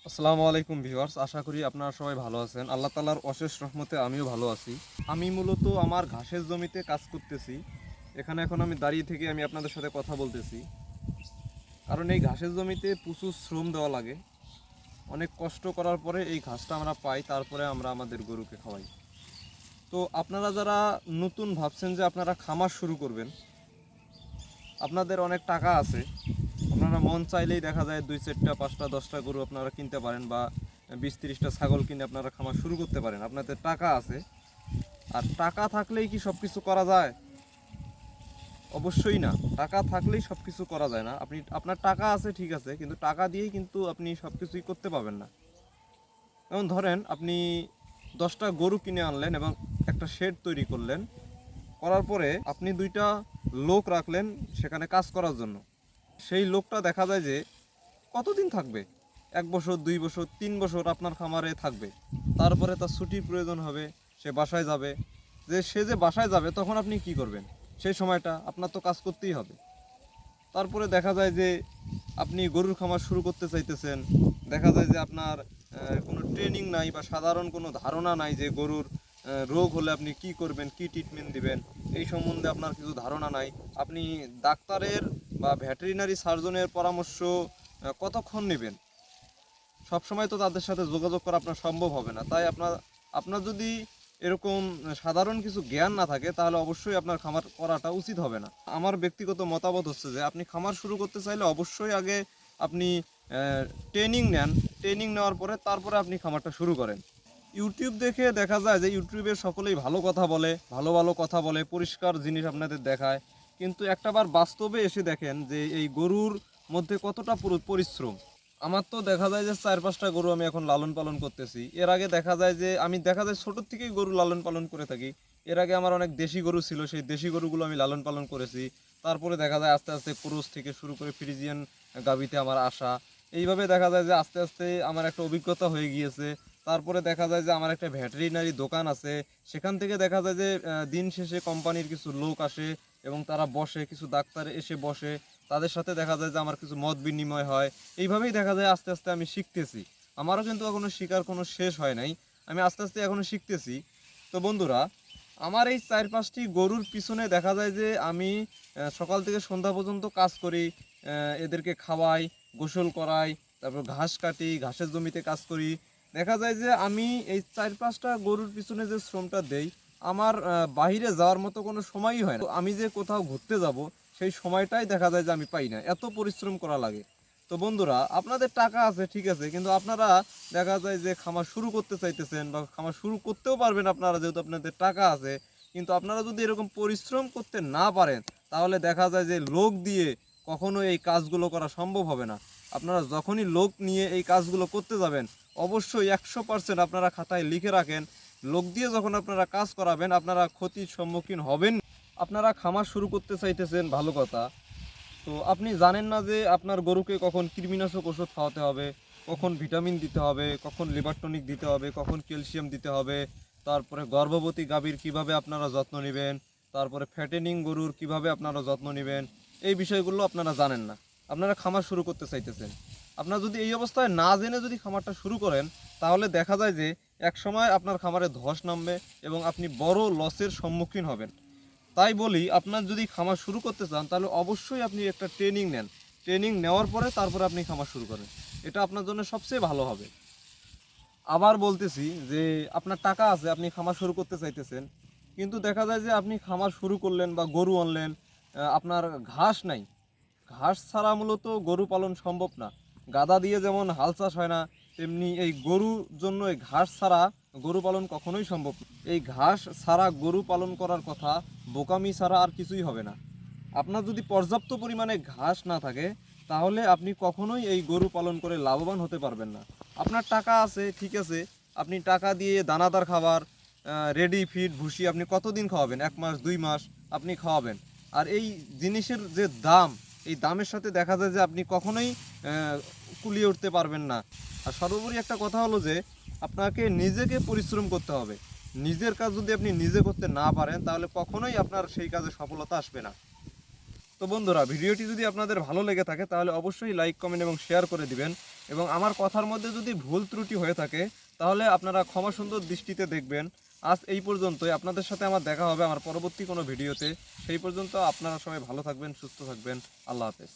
আসসালামু আলাইকুম ভিউয়ার্স, আশা করি আপনারা সবাই ভালো আছেন। আল্লাহ তাআলার অশেষ রহমতে আমিও ভালো আছি। আমি মূলত আমার ঘাসের জমিতে কাজ করতেছি। এখানে এখন আমি দাঁড়িয়ে থেকে আমি আপনাদের সাথে কথা বলতেছি, কারণ এই ঘাসের জমিতে প্রচুর শ্রম দেওয়া লাগে। অনেক কষ্ট করার পরে এই ঘাসটা আমরা পাই, তারপরে আমরা আমাদের গরুকে খাওয়াই। তো আপনারা যারা নতুন ভাবছেন যে আপনারা খামার শুরু করবেন, আপনাদের অনেক টাকা আছে, আপনারা মন চাইলেই দেখা যায় 2, 4টা, 5টা, 10টা গরু আপনারা কিনতে পারেন, বা 20, 30টা ছাগল কিনে আপনারা খামার শুরু করতে পারেন। আপনাদের টাকা আছে। আর টাকা থাকলেই কি সব কিছু করা যায়? অবশ্যই না। টাকা থাকলেই সব কিছু করা যায় না। আপনার টাকা আছে ঠিক আছে, কিন্তু টাকা দিয়েই কিন্তু আপনি সব কিছুই করতে পারবেন না। যেমন ধরেন, আপনি 10টা গরু কিনে আনলেন এবং একটা শেড তৈরি করলেন, করার পরে আপনি 2টা লোক রাখলেন সেখানে কাজ করার জন্য। সেই লোকটা দেখা যায় যে কতদিন থাকবে? 1 বছর, 2 বছর, 3 বছর আপনার খামারে থাকবে। তারপরে তার ছুটির প্রয়োজন হবে, সে বাসায় যাবে। সে যে বাসায় যাবে তখন আপনি কি করবেন? সেই সময়টা আপনার তো কাজ করতেই হবে। তারপরে দেখা যায় যে আপনি গরুর খামার শুরু করতে চাইতেছেন, দেখা যায় যে আপনার কোনো ট্রেনিং নাই বা সাধারণ কোনো ধারণা নাই যে গরুর রোগ হলে আপনি কি করবেন, কি ট্রিটমেন্ট দিবেন, এই সম্বন্ধে আপনার কিছু ধারণা নাই। আপনি ডাক্তারের বা ভেটেরিনারি সার্জনের পরামর্শ কতক্ষণ নেবেন? সবসময় তো তাদের সাথে যোগাযোগ করা আপনার সম্ভব হবে না। তাই আপনার যদি এরকম সাধারণ কিছু জ্ঞান না থাকে, তাহলে অবশ্যই আপনার খামার করাটা উচিত হবে না। আমার ব্যক্তিগত মতামত হচ্ছে যে আপনি খামার শুরু করতে চাইলে অবশ্যই আগে আপনি ট্রেনিং নেন। ট্রেনিং নেওয়ার পরে তারপরে আপনি খামারটা শুরু করেন। ইউটিউব দেখে দেখা যায় যে ইউটিউবে সকলেই ভালো কথা বলে, ভালো ভালো কথা বলে, পরিষ্কার জিনিস আপনাদের দেখায়। কিন্তু একটাবার বাস্তবে এসে দেখেন যে এই গরুর মধ্যে কতটা পরিশ্রম। আমার তো দেখা যায় যে 4-5টা গরু আমি এখন লালন পালন করতেছি। এর আগে দেখা যায় যে আমি ছোটোর থেকেই গরু লালন পালন করে থাকি। এর আগে আমার অনেক দেশি গরু ছিল, সেই দেশি গরুগুলো আমি লালন পালন করেছি। তারপরে দেখা যায় আস্তে আস্তে ক্রস থেকে শুরু করে ফ্রিজিয়ান গাভীতে আমার আসা। এইভাবে দেখা যায় যে আস্তে আস্তে আমার একটা অভিজ্ঞতা হয়ে গিয়েছে। তারপরে দেখা যায় যে আমার একটা ভেটেরিনারি দোকান আছে। সেখান থেকে দেখা যায় যে দিন শেষে কোম্পানির কিছু লোক আসে এবং তারা বসে, কিছু ডাক্তার এসে বসে। তাদের সাথে দেখা যায় যে আমার কিছু মত বিনিময় হয়। এইভাবেই দেখা যায় আস্তে আস্তে আমি শিখতেছি। আমারও কিন্তু এখনো শেখার কোনো শেষ হয় নাই। আমি আস্তে আস্তে এখনো শিখতেছি। তো বন্ধুরা, আমার এই 4-5টি গরুর পিছনে দেখা যায় যে আমি সকাল থেকে সন্ধ্যা পর্যন্ত কাজ করি। এদেরকে খাওয়াই, গোসল করাই, তারপর ঘাস কাটি, ঘাসের জমিতে কাজ করি। দেখা যায় যে আমি এই 4-5টা গরুর পিছনে যে শ্রমটা দেই, আমার বাইরে যাওয়ার মতো কোনো সময়ই হয় না। তো আমি যে কোথাও ঘুরতে যাব, সেই সময়টাই দেখা যায় যে আমি পাই না, এত পরিশ্রম করা লাগে। তো বন্ধুরা, আপনাদের টাকা আছে ঠিক আছে, কিন্তু আপনারা দেখা যায় যে খামার শুরু করতে চাইতেছেন বা খামার শুরু করতেও পারবেন আপনারা, যেহেতু আপনাদের টাকা আছে। কিন্তু আপনারা যদি এরকম পরিশ্রম করতে না পারেন, তাহলে দেখা যায় যে লোক দিয়ে কখনো এই কাজগুলো করা সম্ভব হবে না। আপনারা যখনই লোক নিয়ে এই কাজগুলো করতে যাবেন, অবশ্যই 100% আপনারা খাতায় লিখে রাখেন, লোক দিয়ে যখন আপনারা কাজ করাবেন আপনারা ক্ষতির সম্মুখীন হবেন। আপনারা খামার শুরু করতে চাইতেছেন, ভালো কথা। তো আপনি জানেন না যে আপনার গরুকে কখন কৃমিনাশক ওষুধ খাওয়াতে হবে, কখন ভিটামিন দিতে হবে, কখন লিভার টনিক দিতে হবে, কখন ক্যালসিয়াম দিতে হবে। তারপরে গর্ভবতী গাভীর কিভাবে আপনারা যত্ন নেবেন, তারপরে ফ্যাটেনিং গরুর কিভাবে আপনারা যত্ন নেবেন, এই বিষয়গুলো আপনারা জানেন না। আপনারা খামার শুরু করতে চাইতেছেন। আপনারা যদি এই অবস্থায় না জেনে যদি খামারটা শুরু করেন, তাহলে দেখা যায় যে এক সময় আপনার খামারে ধস নামবে এবং আপনি বড় লসের সম্মুখীন হবেন। তাই বলি, আপনার যদি খামার শুরু করতে চান, তাহলে অবশ্যই আপনি একটা ট্রেনিং নেন। ট্রেনিং নেওয়ার পরে তারপরে আপনি খামার শুরু করেন। এটা আপনার জন্য সবচেয়ে ভালো হবে। আবার বলতেছি যে আপনার টাকা আছে, আপনি খামার শুরু করতে চাইতেছেন, কিন্তু দেখা যায় যে আপনি খামার শুরু করলেন বা গরু আনলেন, আপনার ঘাস নাই। ঘাস ছাড়া মূলত গরু পালন সম্ভব না। গাদা দিয়ে যেমন হাল চাষ হয় না, তেমনি এই গরুর জন্য এই ঘাস ছাড়া গরু পালন কখনোই সম্ভব না। এই ঘাস ছাড়া গরু পালন করার কথা, বোকামি ছাড়া আর কিছুই হবে না। আপনার যদি পর্যাপ্ত পরিমাণে ঘাস না থাকে, তাহলে আপনি কখনোই এই গরু পালন করে লাভবান হতে পারবেন না। আপনার টাকা আছে ঠিক আছে, আপনি টাকা দিয়ে দানাদার খাবার, রেডি ফিড, ভুসি আপনি কতদিন খাওয়াবেন? 1 মাস, 2 মাস আপনি খাওয়াবেন। আর এই জিনিসের যে দাম, এই দামের সাথে দেখা যায় যে আপনি কখনোই কুলিয়ে উঠতে পারবেন না। আর সর্বোপরি একটা কথা হলো যে আপনাকে নিজেকে পরিশ্রম করতে হবে। নিজের কাজ যদি আপনি নিজে করতে না পারেন, তাহলে কখনোই আপনার সেই কাজে সফলতা আসবে না। তো বন্ধুরা, ভিডিওটি যদি আপনাদের ভালো লেগে থাকে তাহলে অবশ্যই লাইক, কমেন্ট এবং শেয়ার করে দিবেন। এবং আমার কথার মধ্যে যদি ভুল ত্রুটি হয়ে থাকে তাহলে আপনারা ক্ষমা সুন্দর দৃষ্টিতে দেখবেন। আজ এই পর্যন্তই। আপনাদের সাথে আমার দেখা হবে আমার পরবর্তী কোনো ভিডিওতে। সেই পর্যন্ত আপনারা সবাই ভালো থাকবেন, সুস্থ থাকবেন। আল্লাহ হাফেজ।